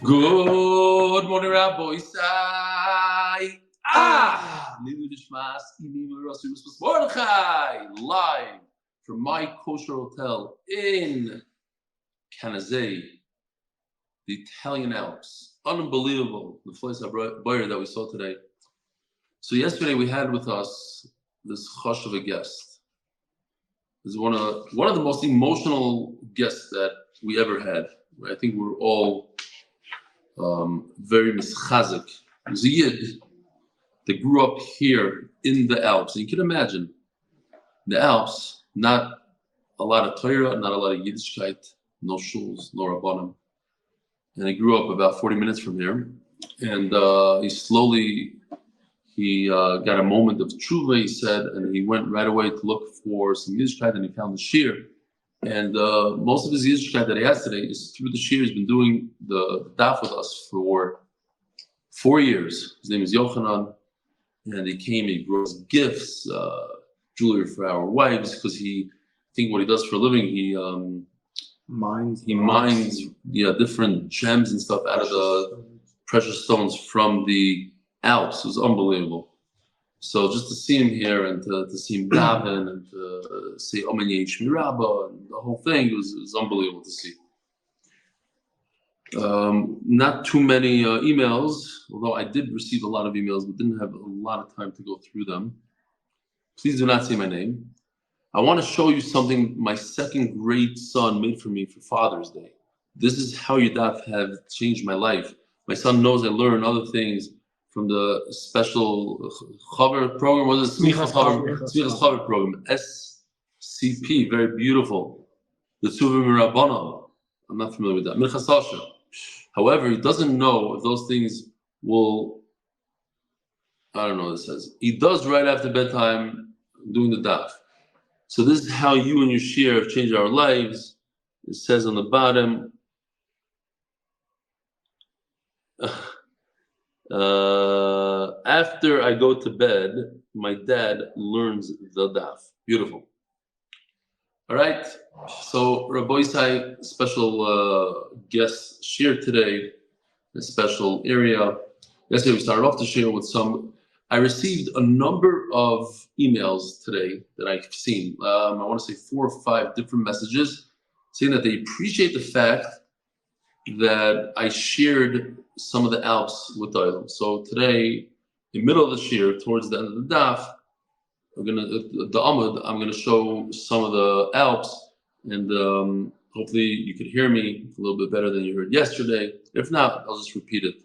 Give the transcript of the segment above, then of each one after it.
Good morning, Rabbi Isai. Live from my kosher hotel in Canazei, the Italian Alps. Unbelievable, the place that we saw today. So yesterday we had with us this chosh of a guest. This is one of the most emotional guests that we ever had. I think we're all very mischazik. It was a Yid that grew up here in the Alps. And you can imagine, the Alps, not a lot of Torah, not a lot of Yiddishkeit, no shuls, no rabbanim. And he grew up about 40 minutes from here. And he got a moment of tshuva, he said, and he went right away to look for some Yiddishkeit, and he found the shir. And most of his Yiddishkeit that he has today is through the shir. He's been doing the daf with us for 4 years. His name is Yochanan, and he brought us gifts, jewelry for our wives, because I think what he does for a living, he mines different gems and stuff out of the precious stones from the Alps. It was unbelievable. So just to see him here and to see him daven and to say Omen Yesh Mirabah and the whole thing, it was unbelievable to see. Not too many emails, although I did receive a lot of emails, but didn't have a lot of time to go through them. Please do not say my name. I want to show you something my second grade son made for me for Father's Day. This is how Yadav have changed my life. My son knows I learn other things from the special Chaver program. What is it? Pinkhas Chaver program. SCP, very beautiful. The Tzuvim Rabbanon. I'm not familiar with that. Minchas Asher. However, he doesn't know if those things will, I don't know what it says. He does right after bedtime doing the daf. So this is how you and your shir have changed our lives. It says on the bottom, after I go to bed, my dad learns the daf. Beautiful. All right. So Rabbi Isai, special guest shir today, a special area. Yesterday we started off the shir with some. I received a number of emails today that I've seen. I want to say 4 or 5 different messages saying that they appreciate the fact that I shared some of the Alps with them. So today, in the middle of the shir, towards the end of the daf, I'm gonna show some of the Alps, and hopefully you could hear me a little bit better than you heard yesterday. If not, I'll just repeat it.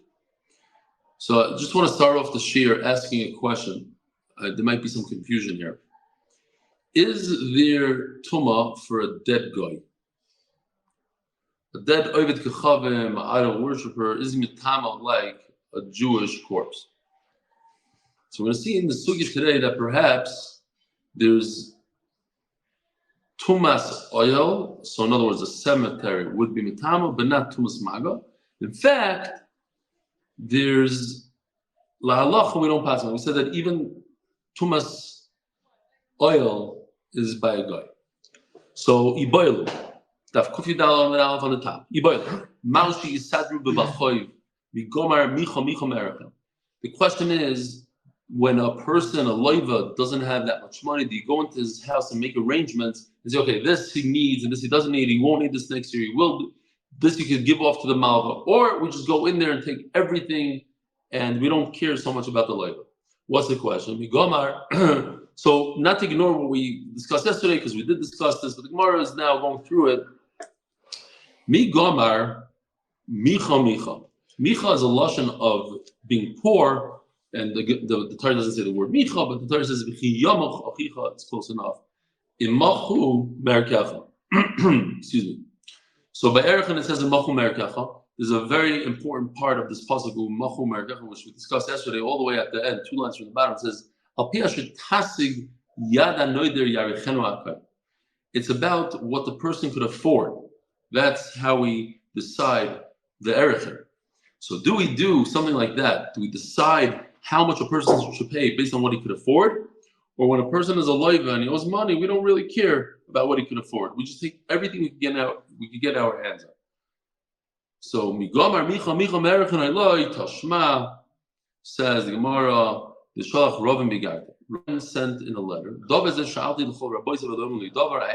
So I just want to start off the shir asking a question. There might be some confusion here. Is there tumah for a dead guy? A dead Ovid Kechavim, an idol worshiper, is mitama like a Jewish corpse? So we're going to see in the sugya today that perhaps there's tumas oil. So in other words, a cemetery would be mitama, but not tumas maga. In fact, there's la halacha we don't pass on. We said that even tumas oil is by a guy. So iboilu, daf kufi dal on the top. Iboilu, maushi isadru bebachoy, migomar micho merachem. The question is, when a person, a loiva, doesn't have that much money, do you go into his house and make arrangements and say, okay, this he needs and this he doesn't need, he won't need this next year, he will. This you could give off to the malva, or we just go in there and take everything, and we don't care so much about the labor. What's the question? Migomar. So not to ignore what we discussed yesterday, because we did discuss this, but the Gemara is now going through it. Migomar, micha. Micha is a lashon of being poor, and the Torah doesn't say the word micha, but the Torah says v'chi yamach achicha. It's close enough. Imachu merkecha. Excuse me. So by Erechan it says in Machu Merkecha. There's a very important part of this pasuk Machu Merkecha, which we discussed yesterday, all the way at the end, 2 lines from the bottom. It says, Al pi asher tasig yad hanoder yarichenu akay. It's about what the person could afford. That's how we decide the Erechan. So do we do something like that? Do we decide how much a person should pay based on what he could afford? Or when a person is a loiva and he owes money, we don't really care about what he could afford. We just take everything we could get our hands on. So Migomar Micha Merichan Eloi Tashma, says the Gemara, the Shalach Rovim Bigarta. Rovim sent in a letter. I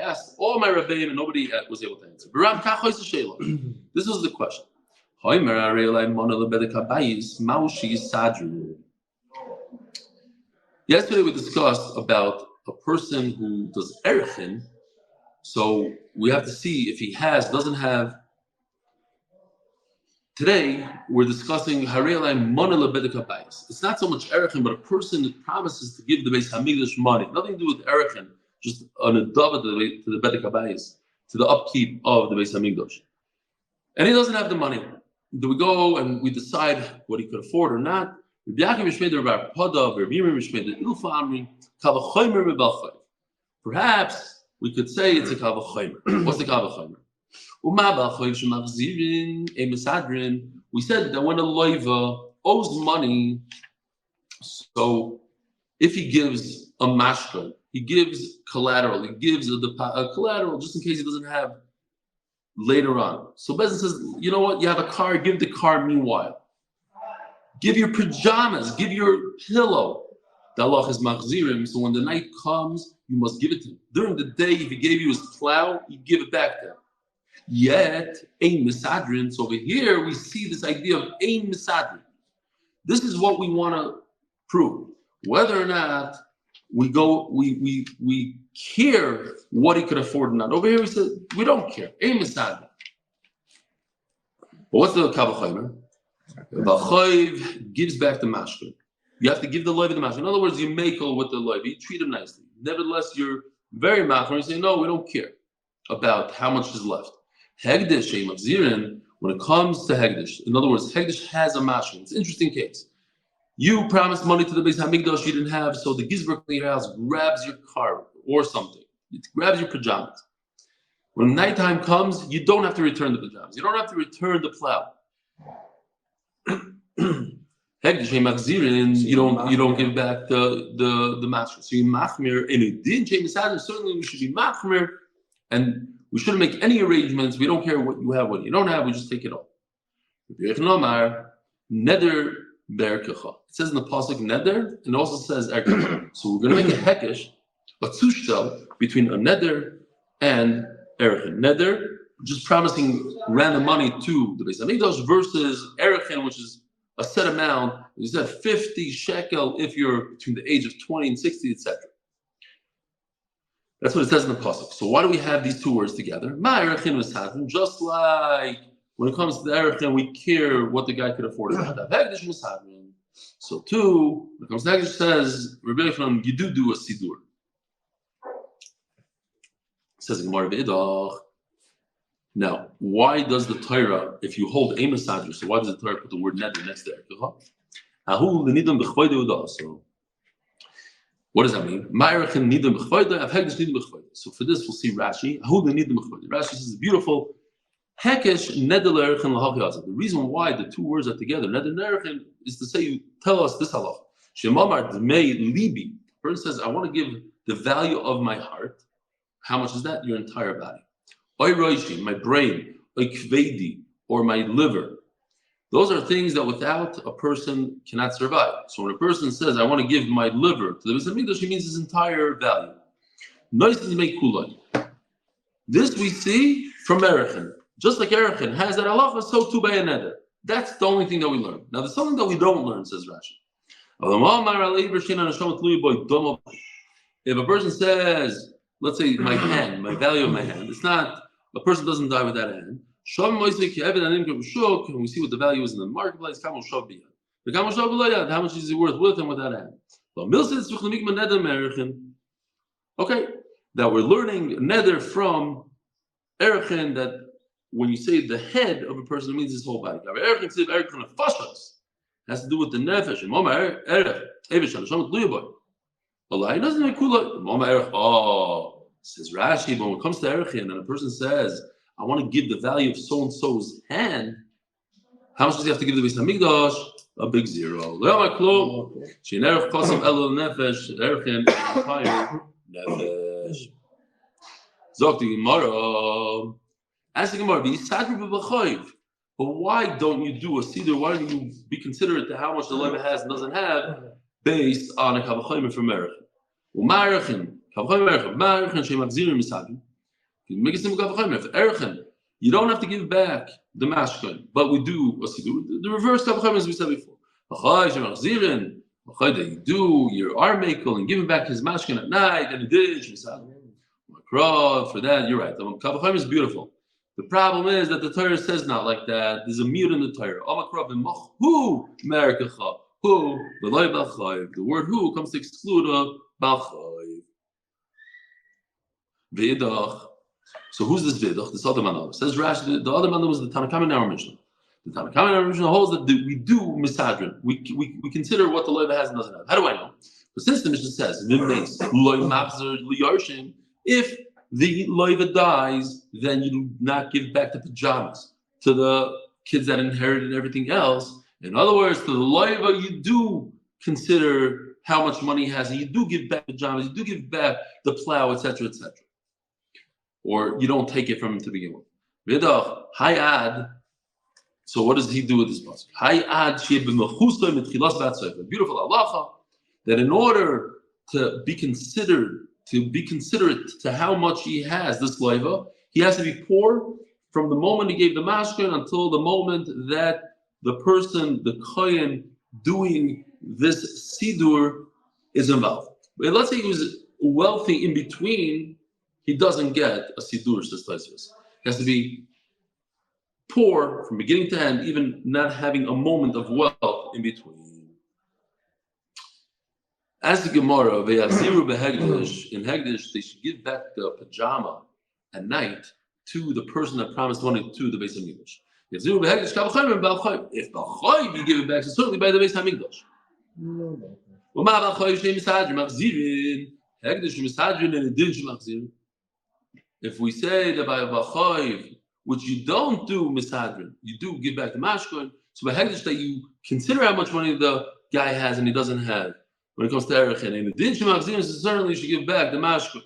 asked all my rabbeim and nobody was able to answer. This was the question. Yesterday we discussed about a person who does erechin. So we have to see if he doesn't have. Today we're discussing it's not so much erechin, but a person that promises to give the Beis Hamikdash money. Nothing to do with erechin, just an adava to the Bedek Habayis, to the upkeep of the Beis Hamikdash. And he doesn't have the money. Do we go and we decide what he could afford or not? Perhaps we could say it's a kavachomer. What's the kavachomer? We said that when a loiva owes money, so if he gives a mashka, he gives collateral, he gives a collateral just in case he doesn't have later on. So Bezin says, you know what, you have a car, give the car meanwhile. Give your pajamas, give your pillow. The Allah is machzirim, so when the night comes, you must give it to him. During the day, if he gave you his plow, you give it back to him. Yet, ein misadrin. So over here, we see this idea of ein misadrin. This is what we want to prove. Whether or not we care what he could afford or not. Over here, we said, we don't care. Ein misadrin. But what's the kavachomer? The chayiv gives back the mashkin. You have to give the loiv the mashkin. In other words, you makel with the loiv. You treat him nicely. Nevertheless, you're very machmer. You say, no, we don't care about how much is left. Hegdish, Shem of Zirin, when it comes to Hegdish, in other words, Hegdish has a mashkin. It's an interesting case. You promised money to the Beis Hamikdash you didn't have, so the Gizber in your house grabs your car or something. It grabs your pajamas. When nighttime comes, you don't have to return the pajamas. You don't have to return the plow. Hegdish, Shem of Zirin, you don't give back the mashkin. So you machmir, and it didn't change the certainly we should be machmir, and we shouldn't make any arrangements. We don't care what you have, what you don't have. We just take it all. Neder berkecha. It says in the pasuk neder, and it also says erkecha. So we're going to make a hekesh, a shel, between a neder and erechin. Neder, just promising random money to the Beis Hamikdash, versus erechin, which is a set amount. You said 50 shekel if you're between the age of 20 and 60, etc. That's what it says in the pasuk. So why do we have these two words together? Just like when it comes to the erechin, we care what the guy could afford. So too, when it comes to Hegdish, says Rabbi Orlofsky, you do a sidur. It says in Gemara V'idach. Now, why does the Torah, if you hold a masager, so why does the Torah put the word neder next to erkecha? So what does that mean? So for this, we'll see Rashi. Rashi says beautiful. The reason why the two words are together, neder and erechin, is to say, tell us this halach. The person says, I want to give the value of my heart. How much is that? Your entire body. My brain, or my liver. Those are things that without a person cannot survive. So when a person says, I want to give my liver to the Beis Hamikdash, he means his entire value. This we see from erechin. Just like erechin has that halacha, so too by a neder. That's the only thing that we learn. Now there's something that we don't learn, says Rashi. If a person says, let's say my hand, my value of my hand, it's not, a person doesn't die with that hand. When we see what the value is in the marketplace, how much is it worth with and without hand? Okay, that we're learning neder from erechin, that when you say the head of a person, it means his whole body. Erechin has to do with the nefesh. Oh, says Rashi, but when it comes to erechin and a person says, I want to give the value of so-and-so's hand, how much does he have to give the Beis Hamikdash? A big zero. Ask the Gemara, But why don't you do a siddur? Why don't you be considerate to how much the leva has and doesn't have, based on a kavachayim from Merich? You don't have to give back the mashkin, but we do a siddur. The reverse kavachayim, as we said before. You do your arm makel and give him back his mashkin at night, and he did. For that, you're right. Kavachayim is beautiful. The problem is that the Torah says not like that. There's a mute in the Torah. The word who comes to exclude a balchayv. V'idach. So who's this vidach? This other man. Says Rashi. The other man was the Tanakam in our Mishnah. The Tanakam in our Mishnah holds that we do misadrin. We consider what the loiva has and doesn't have. How do I know? But since the Mishnah says if the loiva dies, then you do not give back the pajamas to the kids that inherited everything else. In other words, to the loiva, you do consider how much money he has, and you do give back pajamas, you do give back the plow, etc., etc. Or you don't take it from him to begin with. Vidach, hayad. So what does he do with this pasuk? Hayad she'b'mechusoy mitchilas v'atzayv. Beautiful halacha that in order to be considerate to how much he has, this loiva, he has to be poor from the moment he gave the mashkin until the moment that the person, the kohen, doing this sidur is involved. But let's say he was wealthy in between, he doesnn't get a sidur, says Tosfos. He has to be poor from beginning to end, even not having a moment of wealth in between. As the Gemara, in Hegdish, they should give back the pajama at night to the person that promised money to the Beis Hamikdash. If Balchayv, you give it back, so certainly by the Beis Hamikdash. If we say that by Balchayv, which you don't do misadrin, you do give back the mashkon, so by Hegdish that you consider how much money the guy has and he doesn't have. When it comes to Erech, and in the Din Shemachzim, certainly you should give back the mashkon.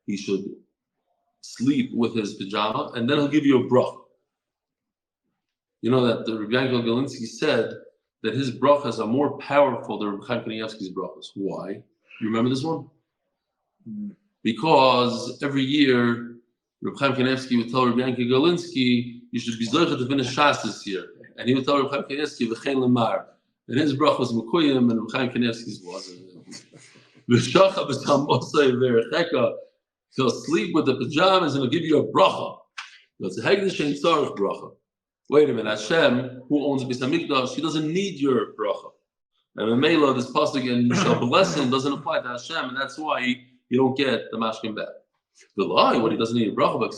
He should sleep with his pajama, and then he'll give you a bracha. You know that the Rabbi Orlofsky said that his brachas are more powerful than Rabbi Chaim Kanievsky's brachas. Why? You remember this one? Because every year, Rabbi Chaim Kanievsky would tell Rabbi Orlofsky, you should be zocher to finish Shas this year. And he would tell Rabbi Chaim Kanievsky, v'chein lemar. And his bracha was mekuyim, and Rabbi Chaim Kanievsky's wasn't. He'll sleep with the pajamas and he'll give you a bracha. It's a hegdish and tzarich bracha. Wait a minute, Hashem, who owns Beis Hamikdash, he doesn't need your bracha. And Mamela, this pasuk and you shall bless him doesn't apply to Hashem, and that's why you don't get the mashkin back. The lie, what he doesn't need a bracha,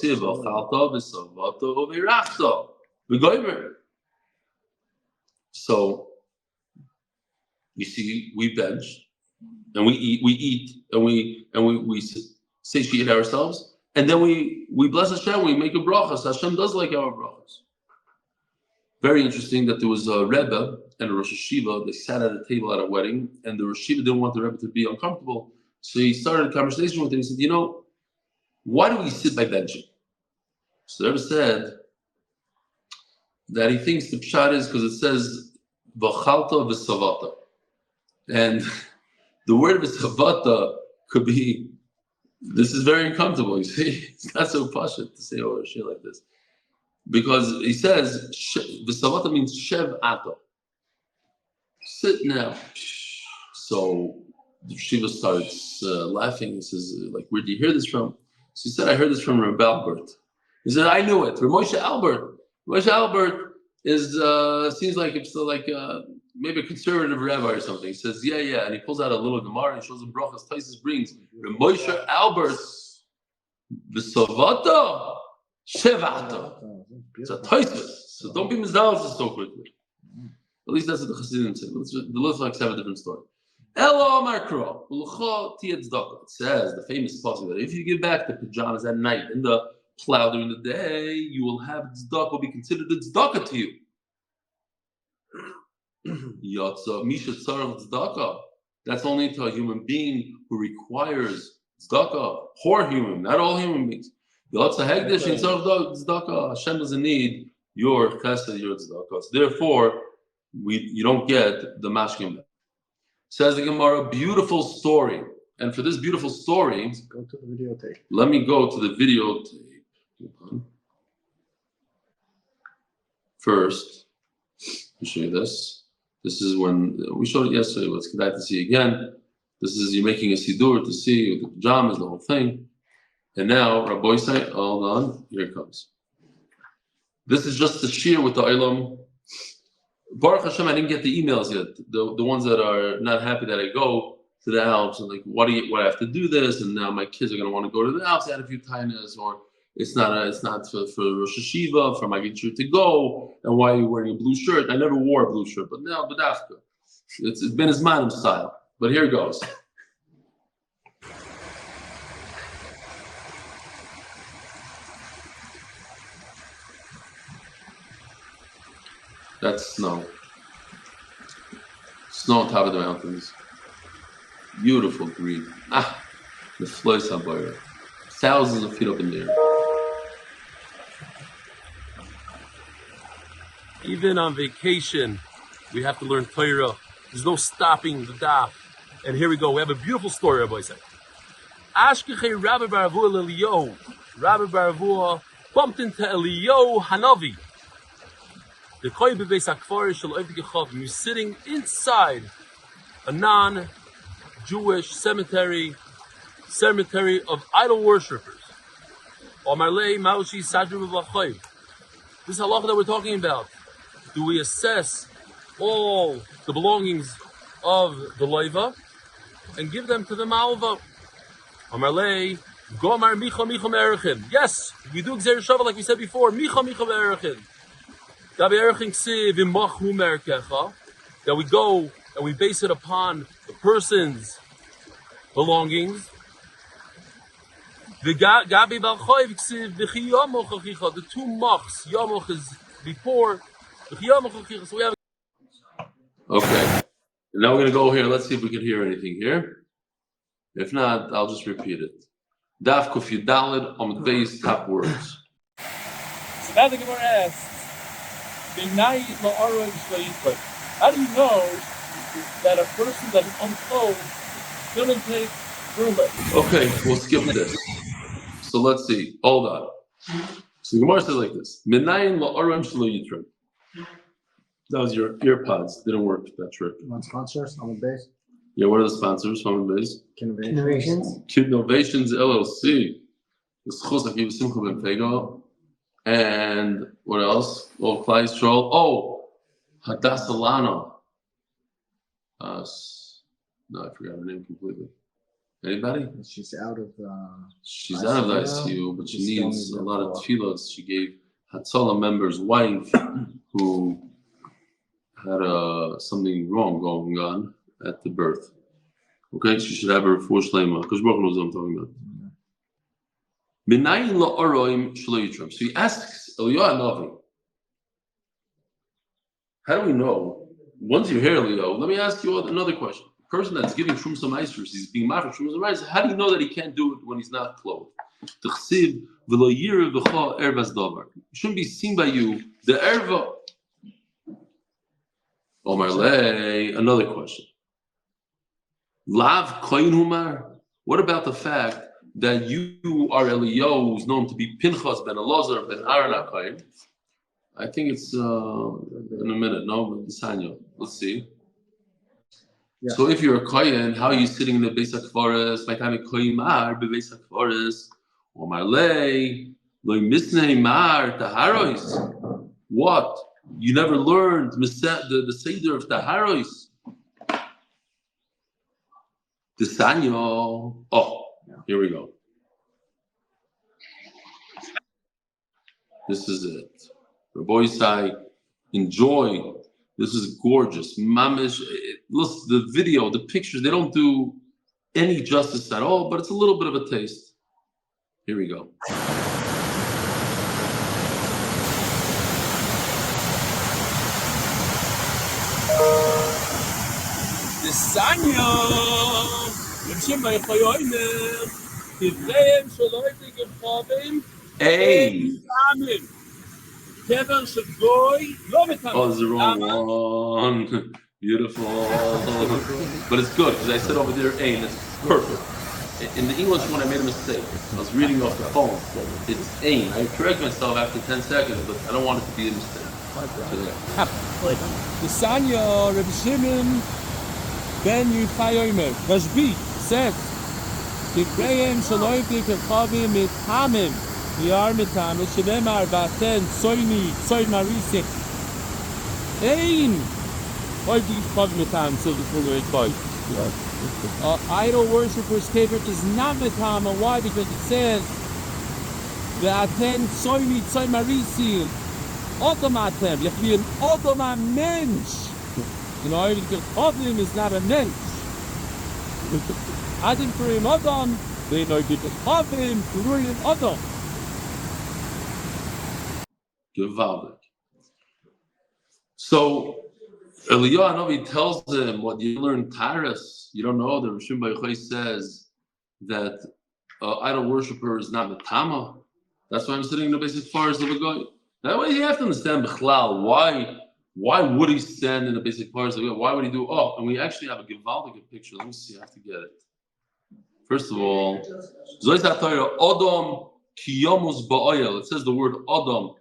so you see, we bench and we eat, and we satiate ourselves, and then we bless Hashem, we make a bracha. So Hashem does like our brachas. Very interesting that there was a Rebbe and a Rosh Hashiva. They sat at a table at a wedding, and the Rosh Hashiva didn't want the Rebbe to be uncomfortable, so he started a conversation with him. He said, "You know, why do we sit by benching?" So the Rebbe said that he thinks the pshat is because it says "v'chalta v'savata," and the word "v'savata" could be. This is very uncomfortable. You see, it's not so pashut to say a shit like this. Because he says, V'savata means shev ato. Sit now. So the Shiva starts laughing. He says, like, where did you hear this from? So he said, I heard this from Rabbi Albert. He said, I knew it. Moshe Albert. Moshe Albert is seems like it's like maybe a conservative rabbi or something. He says, yeah. And he pulls out a little Gemara and shows him brachas Tosfos brings. Moshe Albert, V'savata Shevata. It's a Tosfos. So don't be misdaled so quickly. At least that's what the Chassidim say. The Lezchu have a different story. Elo Markro, it says, the famous passage, that if you give back the pajamas at night and the plow during the day, you will have tzedakah, will be considered a tzedakah to you. That's only to a human being who requires tzedakah, poor human, not all human beings. Hashem doesn't need your chesed, your tzedakah. Therefore, you don't get the mashkim. Says the Gemara, beautiful story. And for this beautiful story, go to the videotape. Let me go to the videotape. First, let me show you this. This is when we showed it yesterday. Let's get back to see again. This is you making a sidur to see with the pajamas, the whole thing. And now, Rabbi say, hold on, here it comes. This is just the shir with the Olam. Baruch Hashem, I didn't get the emails yet. The ones that are not happy that I go to the house and like, what I have to do this? And now my kids are going to want to go to the house. I had a few tainas, or it's not for Rosh Hashiva, for my teacher to go. And why are you wearing a blue shirt? I never wore a blue shirt, but now, Badafka. It's been his man style. But here it goes. That's snow. Snow on top of the mountains. Beautiful green. The flois habayra. Thousands of feet up in the air. Even on vacation, we have to learn Torah. There's no stopping the daf. And here we go. We have a beautiful story, Rabbi said. Ashkechei Rabbi Baravua Lelio. Rabbi Baravua bumped into Elio Hanavi. The Koy Beis Akvar Shel Oivdikechav. You're sitting inside a non-Jewish cemetery of idol worshippers. Omarlei Maushi Sadru B'Vachoy. This halacha that we're talking about. Do we assess all the belongings of the loiva and give them to the malva? Amarlei, Gomar Micha Me'erichin. Yes, we do Gzer Shava like we said before. Micha Me'erichin. That we go and we base it upon the person's belongings. The two machs, Yamoch is before. So we have. Okay. Now we're going to go here. Let's see if we can hear anything here. If not, I'll just repeat it. Daf Kuf Yudalid Amud Beis, top words. So now the Gemara asks, how do you know that a person that is unclothed shouldn't take rulers? Okay, we'll skip this. So let's see. Hold on. So the Gemara says like this: Minayin la'aron shelo yitrim. That was your earpods. Didn't work that trick. You want sponsors? Amud Beis? Yeah, what are the sponsors? Amud Beis. Innovations LLC. Zechus Akiv Simcha Ben Pego. And what else? Oh, Klai Stroll. Oh, Hadassah Lano. No, I forgot her name completely. Anybody? She's out of the ICU, but she needs a lot of tefillos. She gave Hatzalah member's wife, who had something wrong going on at the birth. Okay, she should have her refua Shlema. Because Baruch knows what I'm talking about. So he asks Eliyahu Navi, how do we know? Once you hear Eliyahu, let me ask you another question. The person that's giving Shum Samaisers, he's being mad for Shum Samaisers, how do you know that he can't do it when he's not clothed? It shouldn't be seen by you. The erva. Omarlei, another question. Lav koyin humar. What about the fact that you are Eliyahu, who's known to be Pinkhas ben Elazar ben Aaron HaKoyin? I think it's in a minute. No, Sanyo. Let's see. Yeah. So if you're a koyin, how are you sitting in the Beis HaKvaris? My time koyin mar be Beis HaKvaris. Omarlei lo misnei mar taharos. What? You never learned the seder of taharos. The Sanyo. Oh. Here we go. This is it. Rabbi Sai, enjoy. This is gorgeous. Mamish. Look, the video, the pictures, they don't do any justice at all, but it's a little bit of a taste. Here we go. The Sanyo. If A. Amen. Kevin Shagoy, Lovitam. Oh, this is the wrong one. Beautiful. But it's good because I said over there A and it's perfect. In the English one, I made a mistake. I was reading off the phone. It's ain. I correct myself after 10 seconds, but I don't want it to be a mistake. The Sanya, Rabbi Shimon, Ben Yufayomer, Rashbi says, Kikreim Shaloim Kikavim mit Hamim, Yar Mitam, Shalemar Baten, Soini, Soin Marisi. Ain! Why do you fuck Mitam so the full rate boy? Idol worshippers' favorite is not Mitam. Why? Because it says, Vaten Soini, Soin Marisi. Automatem, you have to be an automat mensch. In order to get Adam is not a mensch. Adam for him Adam, they know you get Adam for him Adam. Gewaldig. So, Eliyahu Hanavi tells him what you learn Taras. You don't know that Rishon Baruch says that idol worshiper is not Metama. That's why I'm sitting in the basic forest of a guy. That way you have to understand Bechlal, why would he stand in the basic parts of it? Why would he do? Oh, and we actually have a Givaldic picture. Let me see, I have to get it. First of all, Odom Kiyomus Ba'ayel. It says the word Odom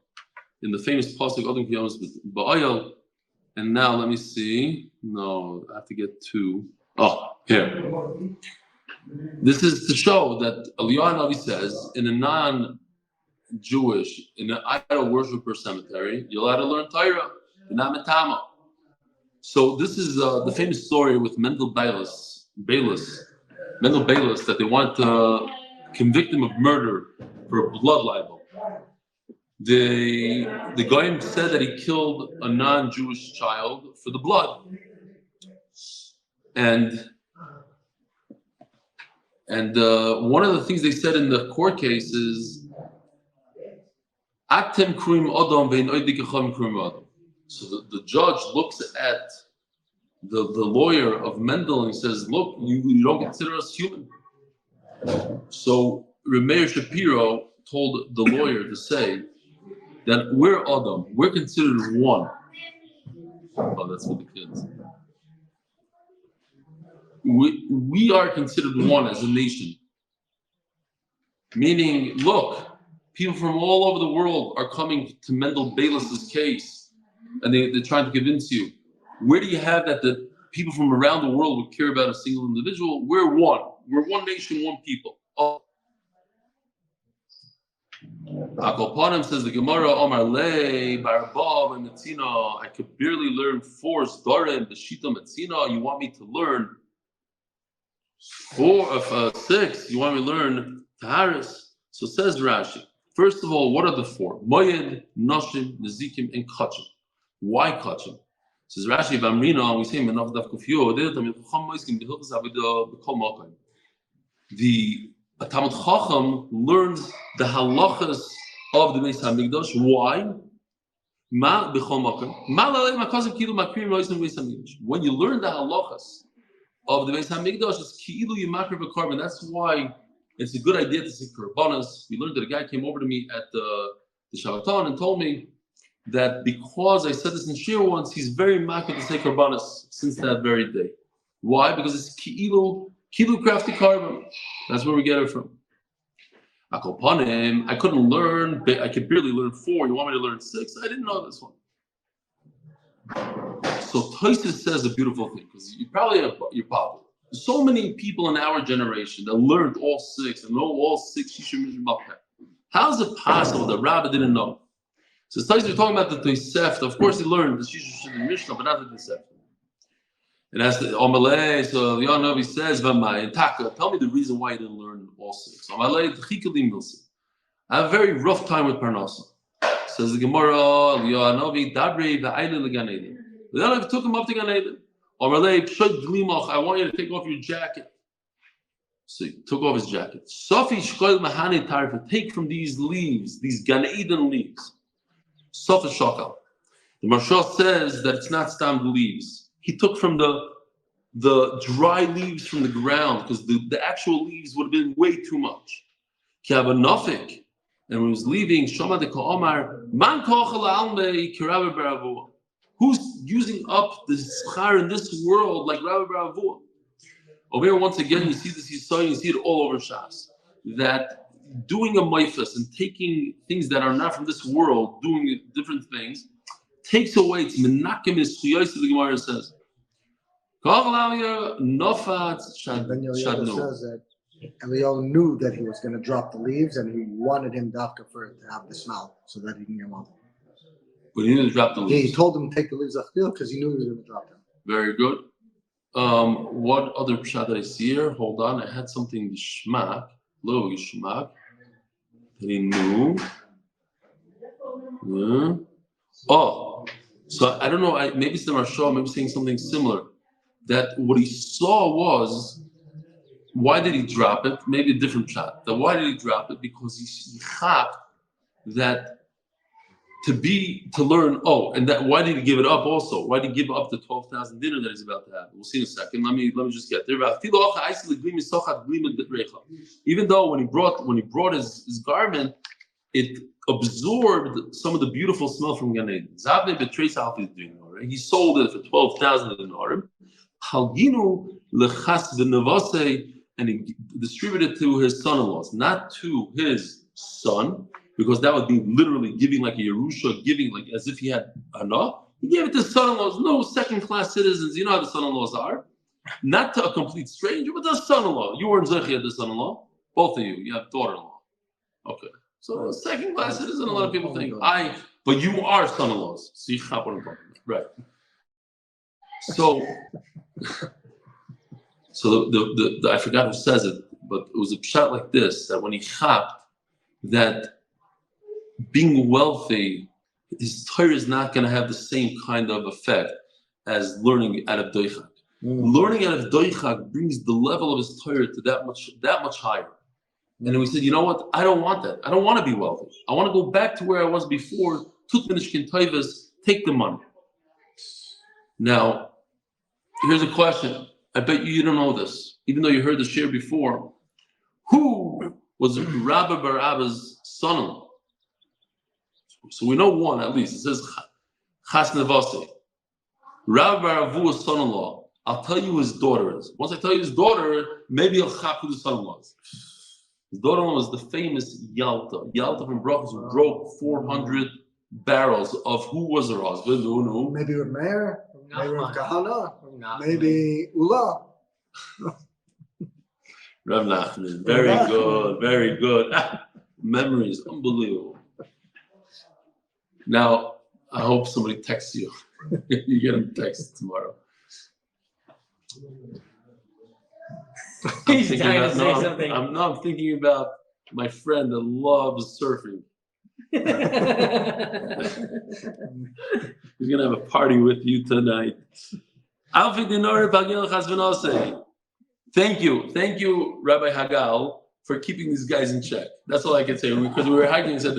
in the famous pasuk Odom Kiyomus Ba'ayel. And now let me see. No, I have to get two. Oh, here. This is to show that Eliyahu Hanavi says in a non-Jewish, in an idol worshiper cemetery, you're allowed to learn Torah, not Metama. So this is the famous story with Mendel Bailis, that they want to convict him of murder for a blood libel. The Goyim said that he killed a non-Jewish child for the blood, and one of the things they said in the court case is, Atem krim odom vein oidikacham krim odom. So the judge looks at the lawyer of Mendel and he says, look, you don't consider us human. So Remeir Shapiro told the lawyer to say that we're Odom, we're considered one. Oh, that's for the kids. We are considered one as a nation. Meaning, look, people from all over the world are coming to Mendel Bailis's case, and they're trying to convince you. Where do you have that the people from around the world would care about a single individual? We're one. We're one nation, one people. Oh. Akopanim says the Gemara, Omar Le, Barabav, and Metzina, I could barely learn 4 Zdara and Beshita Metzina. You want me to learn 6? You want me to learn Taharis? So says Rashi. First of all, what are the 4? Moyed, Noshim, Nezikim, and Kachim. Why Kachim? Says Rashi, Bamrina, we say Menav Daf Kufyo, the Talmud Chacham learns the halachas of the Beis Hamikdash. Why? When you learn the halachas of the Beis Hamikdash, it's ki'ilu yimakar v'karban. That's why it's a good idea to say korbanos. We learned that a guy came over to me at the Shabbaton and told me that because I said this in Shir once, he's very makar to say korbanos since that very day. Why? Because it's ki'ilu crafty korban. That's where we get it from. I couldn't learn. I could barely learn 4. You want me to learn 6? I didn't know this one. So Tosfos says a beautiful thing because you're popular. There's so many people in our generation that learned all 6 and know all 6 Shishim Mishmachah. How is it possible that Rabbi didn't know? So Tosfos, we're talking about the Tosefta. Of course, he learned the Shishim Mishnah, but not the Tosefta. And that's the Omalei. So the Yonavi says, "V'may and Taka, tell me the reason why you didn't learn all 6." Omalei t'chikalim milsi. I have a very rough time with Parnasa. Says the Gemara, the Yonavi Dabri v'Aila l'Ganeden. The Yonavi took him up to Ganeden. Omalei p'shod glimach. I want you to take off your jacket. So he took off his jacket. Sofi shkoil mahane tarif. Take from these leaves, these Ganeden leaves. Sofi shokal. The Marshal says that it's not stam leaves. He took from the dry leaves from the ground because the actual leaves would have been way too much. And And when he was leaving, Shama de Ka'omar, Man kochel almei ki Rabbi bar Avua. Who's using up the schar in this world like Rabbi bar Avua? Over here, once again, you see this, you see it all over Shas. That doing a moifas and taking things that are not from this world, doing different things, takes away, it's menakim is chuyos, the Gemara says. Ben Yoel says that Eliyahu knew that he was going to drop the leaves, and he wanted him dafka for it to have the smell, so that he can get one. But he didn't drop the leaves. He told him to take the leaves off because he knew he was going to drop them. Very good. What other pshat that I see here? Hold on, I had something gishmak, low gishmak, that he knew. Yeah. Oh, so I don't know. Maybe it's the Marshal, maybe saying something similar. That what he saw was, why did he drop it? Maybe a different shot. That why did he drop it? Because he thought that to learn. Oh, and that why did he give it up? Also, why did he give up the 12,000 dinner that he's about to have? We'll see in a second. Let me just get there. Even though when he brought his garment, it absorbed some of the beautiful smell from Gan Eden. Zabne betrays how he's doing. Right? He sold it for 12,000 dinar. Halginu lechas v'nevase, and he distributed it to his son-in-laws, not to his son, because that would be literally giving like a Yerusha, giving like as if he had hanah. He gave it to his son-in-laws, no second-class citizens. You know how the son-in-laws are. Not to a complete stranger, but the son-in-law. You weren't Zechia, the son-in-law. Both of you. You have daughter-in-law. Okay. So a second-class citizen, a lot of people think, but you are son-in-laws. So you have what I'm talking about. Right. So I forgot who says it, but it was a pshat like this, that when he chapped, that being wealthy, his Torah is not going to have the same kind of effect as learning out of doichak. Learning out of doichak brings the level of his Torah to that much higher. And then we said, you know what? I don't want that. I don't want to be wealthy. I want to go back to where I was before. Take the money. Now, here's a question. I bet you don't know this, even though you heard the share before. Who was Rabbi bar Abba's son-in-law? So we know one at least. It says Chas Nevase. Rabbi bar Avua's son-in-law. I'll tell you who his daughter is. Once I tell you his daughter, maybe I'll chap who the son-in-law is. His daughter-in-law was the famous Yalta. Yalta from Brachas, who broke 400 barrels of who was her husband? No. Maybe with Meir, maybe with Kahana, maybe Ula. Rav Nachman, very good, very good. Memories, unbelievable. Now, I hope somebody texts you. You get a text tomorrow. He's trying to say something. I'm thinking about my friend that loves surfing. He's gonna have a party with you tonight. Thank you, Rabbi Hagal, for keeping these guys in check. That's all I can say. Because we were hiking, he said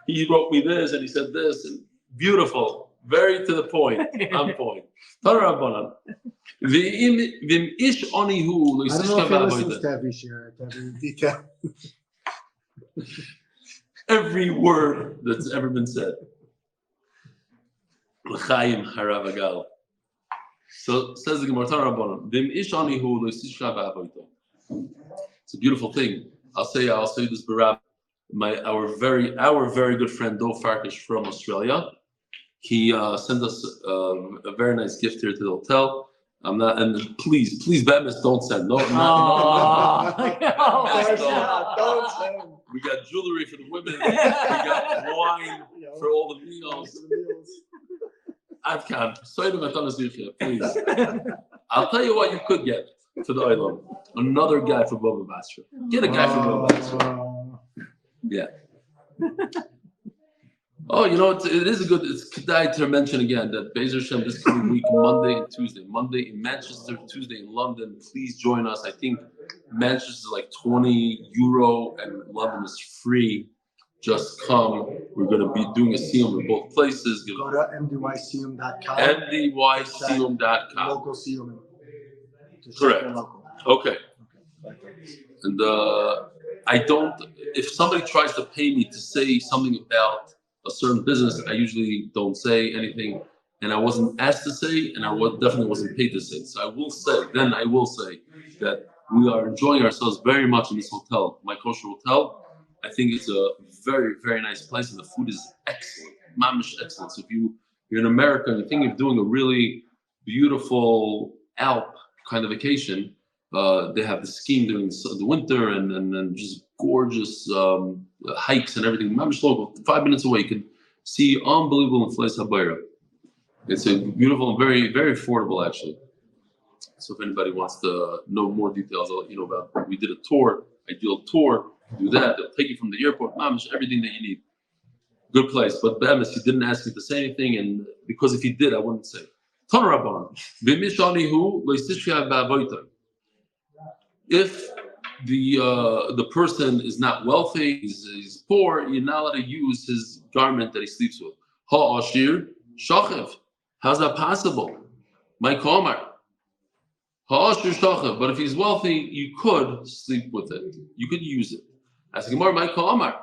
he wrote me this and he said this, and beautiful, very to the point, on point. I don't know if he listens to every share, to every detail. Every word that's ever been said. L'chaim harav Hagal. So says the Gemara, it's a beautiful thing. I'll say this, Barab. Our very good friend Dov Farkash from Australia. He sent us a very nice gift here to the hotel. I'm not, and please, Batmas, don't send. No, Don't send. We got jewelry for the women. We got wine for all the meals. Adkan, please. I'll tell you what you could get for the Olam. Another guy from Bava Metzia. Get a guy from Bava Metzia. Yeah. Oh, you know, it is a good, it's Kedai to mention again that Bezer Shem this coming week, Monday and Tuesday. Monday in Manchester, Tuesday in London. Please join us. I think Manchester is like €20 and London is free. Just come. We're going to be doing a siyum in both places. Go to MDYSiyum.com. MDYSiyum.com. Local siyum. Correct. Okay. And I don't, if somebody tries to pay me to say something about a certain business, I usually don't say anything, and I wasn't asked to say, and definitely wasn't paid to say. So I will say that we are enjoying ourselves very much in this hotel, my kosher hotel. I think it's a very, very nice place, and the food is excellent, mamish excellent. So if you're in America and you're thinking of doing a really beautiful Alp kind of vacation, they have the skiing during the winter and just gorgeous hikes and everything. Mamish local, 5 minutes away, you can see unbelievable Neftali Habayra. It's a beautiful and very, very affordable, actually. So if anybody wants to know more details, I'll let you know about it. We did a tour, ideal tour. Do that. They'll take you from the airport. Mamish, everything that you need. Good place. But Bemis, he didn't ask me to say anything, and because if he did, I wouldn't say. If the person is not wealthy, he's poor, you're not allowed to use his garment that he sleeps with. Ha'ashir shachev. How's that possible? My komar. Ha'ashir shachev. But if he's wealthy, you could sleep with it. You could use it. As Gemara, my komar.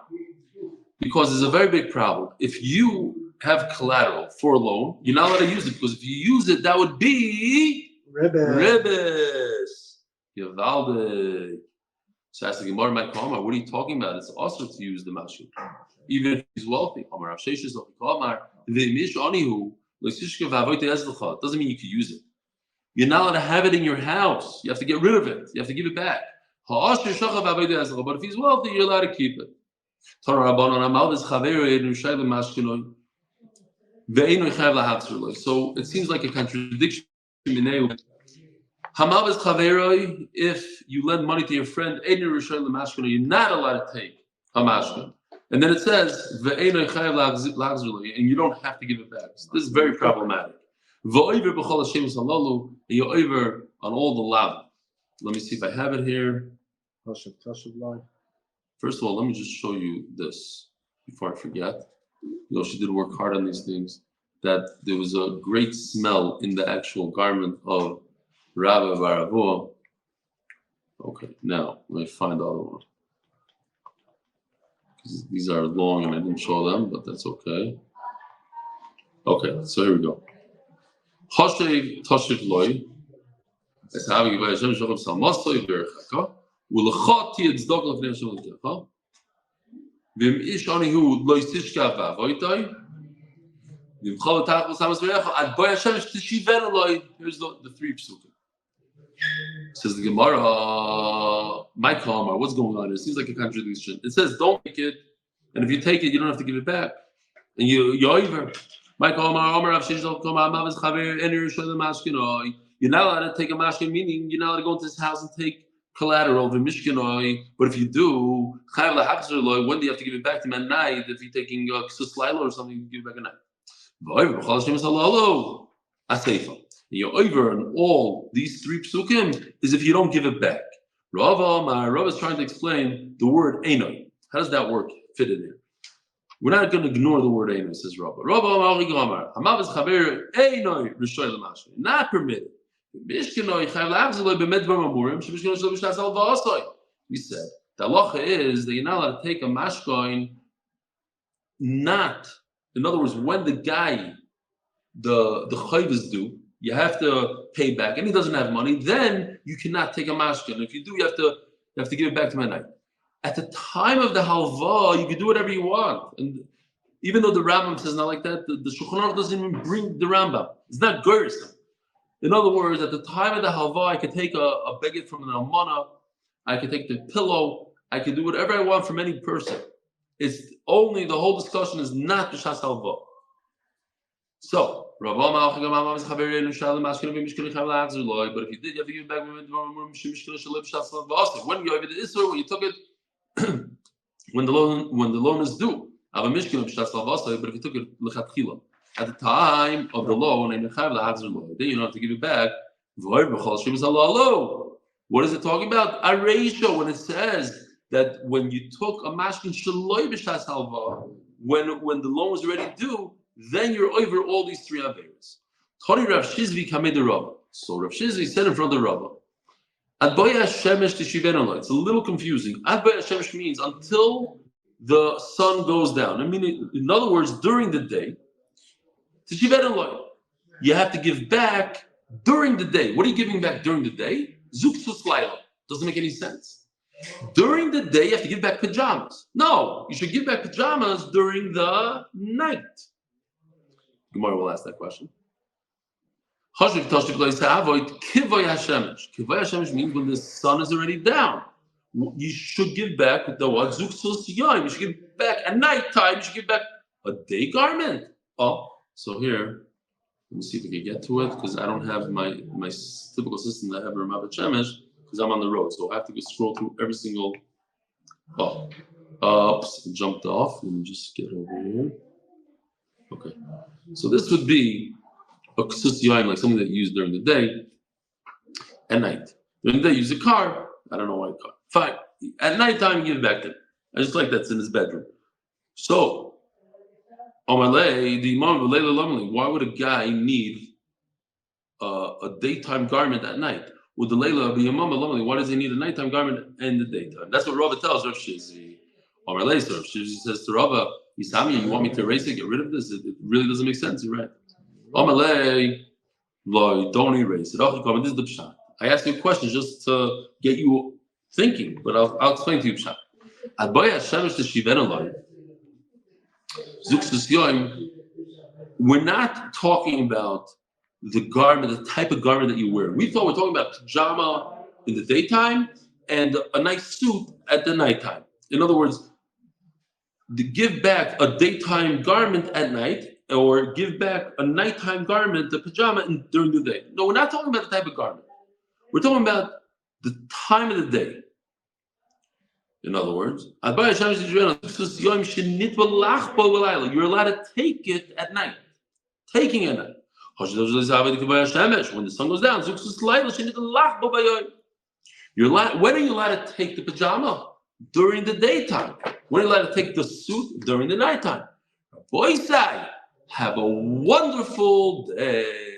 Because there's a very big problem. If you have collateral for a loan, you're not allowed to use it, because if you use it, that would be ribis. Yavalde. So as the Gemara might come, what are you talking about? It's also to use the mashuk, even if he's wealthy. It doesn't mean you can use it. You're not allowed to have it in your house. You have to get rid of it. You have to give it back. But if he's wealthy, you're allowed to keep it. So it seems like a contradiction. If you lend money to your friend, you're not allowed to take hamashkin. And then it says, and you don't have to give it back. So this is very problematic. And you're over on all the lav. Let me see if I have it here. First of all, let me just show you this before I forget. She did work hard on these things. That there was a great smell in the actual garment of Rabbi Baravua. Okay, now let me find the other one. These are long and I didn't show them, but that's okay. Okay, so here we go. Hoshev Toshiv Loi. It's having by Hashem Shochem Salmastoy Berchaka. Ulachot Tzedok Lefnei Hashem Lekecha. Vim Ish Anihu Loi Tishka Vavoitoi. Vim Chav Tachos Samas Berecha. Ad Boy Hashem Tishiver Loi. Here's the three psukim. Says the Gemara, my Kamar, what's going on here? It seems like a contradiction. It says don't take it, and if you take it, you don't have to give it back. And you're over. My Kamar, Omer Rav Shishol Kamar, Mavis Chaver, Enter Shalom Mashkinoi. You're not allowed to take a mashkin, meaning you're not allowed to go into his house and take collateral of a mishkinoi. But if you do, when do you have to give it back to him at night? If you're taking a ksus laila or something, you give it back at night. You're over on all these three psukim is if you don't give it back. Rav is trying to explain the word einoi. How does that word fit in there? We're not going to ignore the word einoi, says Rav. Not permitted. We said the halacha is that you're not allowed to take a mashkoin. Not, in other words, when the guy, the chayv is due, you have to pay back, and he doesn't have money. Then you cannot take a mashkin. If you do, you have to give it back to my night. At the time of the halva, you can do whatever you want. And even though the Rambam says not like that, the Shulchan Aruch doesn't even bring the Rambam. It's not gerson. In other words, at the time of the halva, I could take a beged from an almana. I could take the pillow. I could do whatever I want from any person. It's only, the whole discussion is not the shas halva. So. But if you did, you have to give it back when you have the Isra, when you took it, when the loan is due. But if you took it at the time of the loan, then you don't have to give it back. What is it talking about? A ratio, when it says that when you took a mashkin shaloi b'shas halva, when the loan was already due, then you're over all these three averos. Tori Rav Shizvi kamei the Rava. So Rav Shizvi said in front of the Rava, It's a little confusing. Means until the sun goes down. I mean, in other words, during the day, you have to give back during the day. What are you giving back during the day? Doesn't make any sense. During the day, you have to give back pajamas. No, you should give back pajamas during the night. Gemara will ask that question. Kivay Hashemesh means when the sun is already down. You should give back the what? You should give back at night time. You should give back a day garment. Oh, so here, let me see if we can get to it because I don't have my typical system that I have Ramah Shemesh because I'm on the road. So I have to scroll through every single. Oh, oops, jumped off. Let me just get over here. Okay, so this would be a ksus yaim, like something that you use during the day and night. During the day, use a car. I don't know why car. Fine. At night time, you give it back to him. I just like that's in his bedroom. So, why would a guy need a daytime garment at night? Would the Leila be a mama? Why does he need a nighttime garment in the daytime? That's what Rava tells Rav Shizi. Rav Shizi says to Rava, Isami, you want me to erase it, get rid of this? It really doesn't make sense. You're right. Don't erase it. This is the pshat. I asked you a question just to get you thinking, but I'll explain to you pshat. We're not talking about the garment, the type of garment that you wear. We thought we're talking about pajama in the daytime and a nice suit at the nighttime. In other words, to give back a daytime garment at night or give back a nighttime garment, the pajama during the day. No, we're not talking about the type of garment. We're talking about the time of the day. In other words, you're allowed to take it at night. Taking at night. When the sun goes down, when are you allowed to take the pajama? During the daytime. When are you allowed to take the suit? During the nighttime. Boy, have a wonderful day.